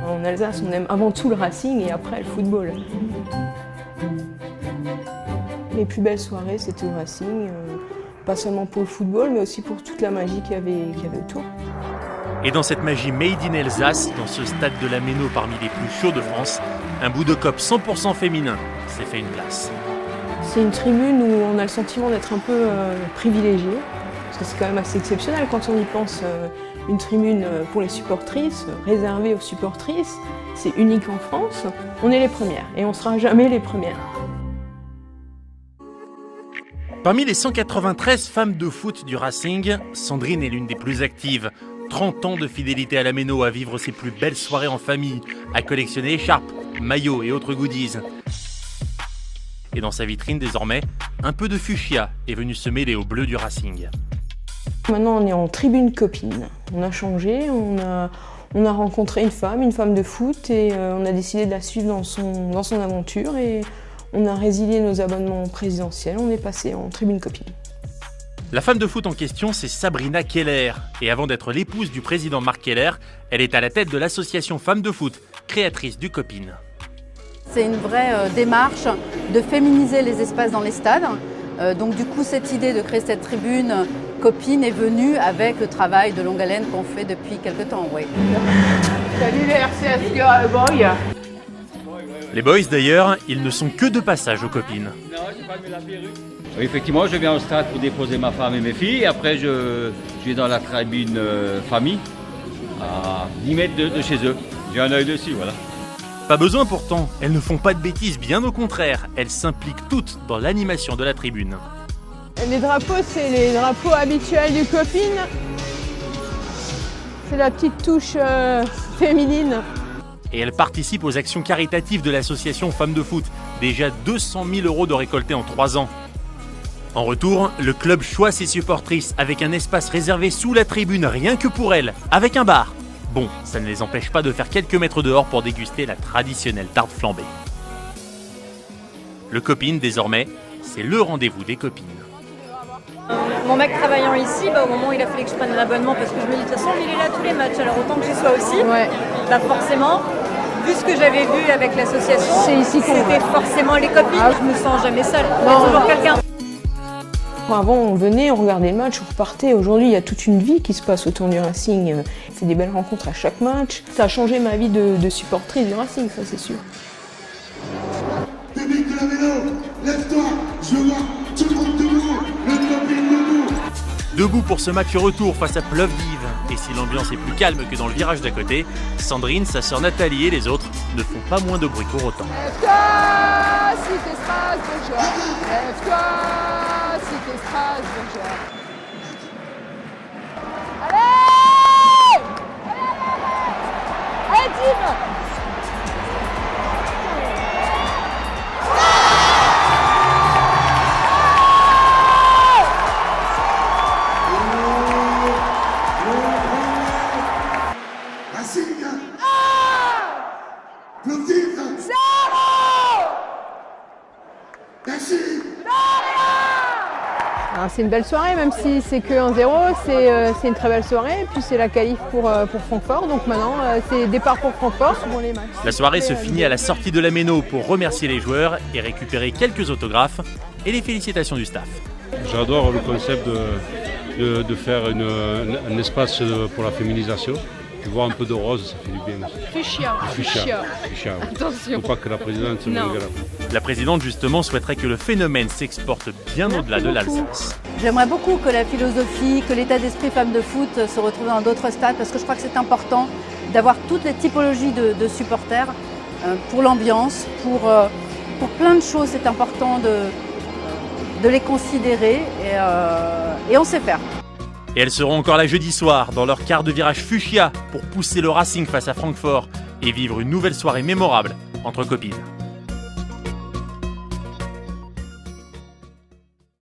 En Alsace, on aime avant tout le Racing et après le football. Les plus belles soirées, c'était au Racing, pas seulement pour le football, mais aussi pour toute la magie qu'il y avait autour. Et dans cette magie made in Alsace, dans ce stade de la Méno parmi les plus chauds de France, un bout de COP 100% féminin s'est fait une place. C'est une tribune où on a le sentiment d'être un peu privilégié, parce que c'est quand même assez exceptionnel quand on y pense. Une tribune pour les supportrices, réservée aux supportrices, c'est unique en France. On est les premières et on ne sera jamais les premières. Parmi les 193 femmes de foot du Racing, Sandrine est l'une des plus actives. 30 ans de fidélité à la Méno, à vivre ses plus belles soirées en famille, à collectionner écharpes, maillots et autres goodies. Et dans sa vitrine désormais, un peu de fuchsia est venu se mêler au bleu du Racing. Maintenant on est en tribune copine. On a changé, on a rencontré une femme de foot et on a décidé de la suivre dans son aventure et on a résilié nos abonnements présidentiels, on est passé en tribune copine. La femme de foot en question, c'est Sabrina Keller. Et avant d'être l'épouse du président Marc Keller, elle est à la tête de l'association Femmes de foot, créatrice du Copine. C'est une vraie démarche de féminiser les espaces dans les stades. Donc du coup, cette idée de créer cette tribune Copine est venue avec le travail de longue haleine qu'on fait depuis quelques temps. Oui. Salut les RCS Boys. Les boys d'ailleurs, ils ne sont que de passage aux Copines. Oui, effectivement, je viens au stade pour déposer ma femme et mes filles. Après, je vais dans la tribune famille, à 10 mètres de chez eux. J'ai un œil dessus, voilà. Pas besoin pourtant, elles ne font pas de bêtises, bien au contraire. Elles s'impliquent toutes dans l'animation de la tribune. Les drapeaux, c'est les drapeaux habituels du Copine. C'est la petite touche féminine. Et elles participent aux actions caritatives de l'association Femmes de foot. Déjà 200 000 € de récoltés en 3 ans. En retour, le club choisit ses supportrices avec un espace réservé sous la tribune rien que pour elles, avec un bar. Bon, ça ne les empêche pas de faire quelques mètres dehors pour déguster la traditionnelle tarte flambée. Le Copine, désormais, c'est le rendez-vous des copines. Mon mec travaillant ici, au moment où il a fallu que je prenne un abonnement, parce que je me dis de toute façon, il est là tous les matchs, alors autant que j'y sois aussi. Ouais. Forcément, vu ce que j'avais vu avec l'association, c'était forcément les copines. Je me sens jamais seule, il y a toujours quelqu'un. Avant, on venait, on regardait le match, on repartait. Aujourd'hui, il y a toute une vie qui se passe autour du Racing. On fait des belles rencontres à chaque match. Ça a changé ma vie de supportrice du Racing, ça c'est sûr. Public de la Méno, lève-toi, je vois tout le monde debout, le Copine debout. Debout pour ce match retour face à Plovdiv. Et si l'ambiance est plus calme que dans le virage d'à côté, Sandrine, sa sœur Nathalie et les autres ne font pas moins de bruit pour autant. Lève-toi, si t'es Strasbourgeois. Lève-toi, si t'es Strasbourgeois. Allez! Allez, Tim! Racing, Plovdiv, merci. C'est une belle soirée, même si c'est que 1-0, c'est une très belle soirée. Et puis c'est la qualif pour Francfort, donc maintenant c'est départ pour Francfort, souvent les matchs. La soirée se finit à la sortie de la Méno pour remercier les joueurs et récupérer quelques autographes et les félicitations du staff. J'adore le concept de faire un espace pour la féminisation. Tu vois un peu de rose, ça fait du bien aussi. Fuchsia. Attention. Faut pas que la présidente se Non. régale. La présidente justement souhaiterait que le phénomène s'exporte bien au-delà de l'Alsace. J'aimerais beaucoup que la philosophie, que l'état d'esprit femme de foot se retrouve dans d'autres stades parce que je crois que c'est important d'avoir toutes les typologies de supporters pour l'ambiance, pour plein de choses. C'est important de les considérer et on sait faire. Et elles seront encore là jeudi soir dans leur quart de virage fuchsia pour pousser le Racing face à Francfort et vivre une nouvelle soirée mémorable entre copines.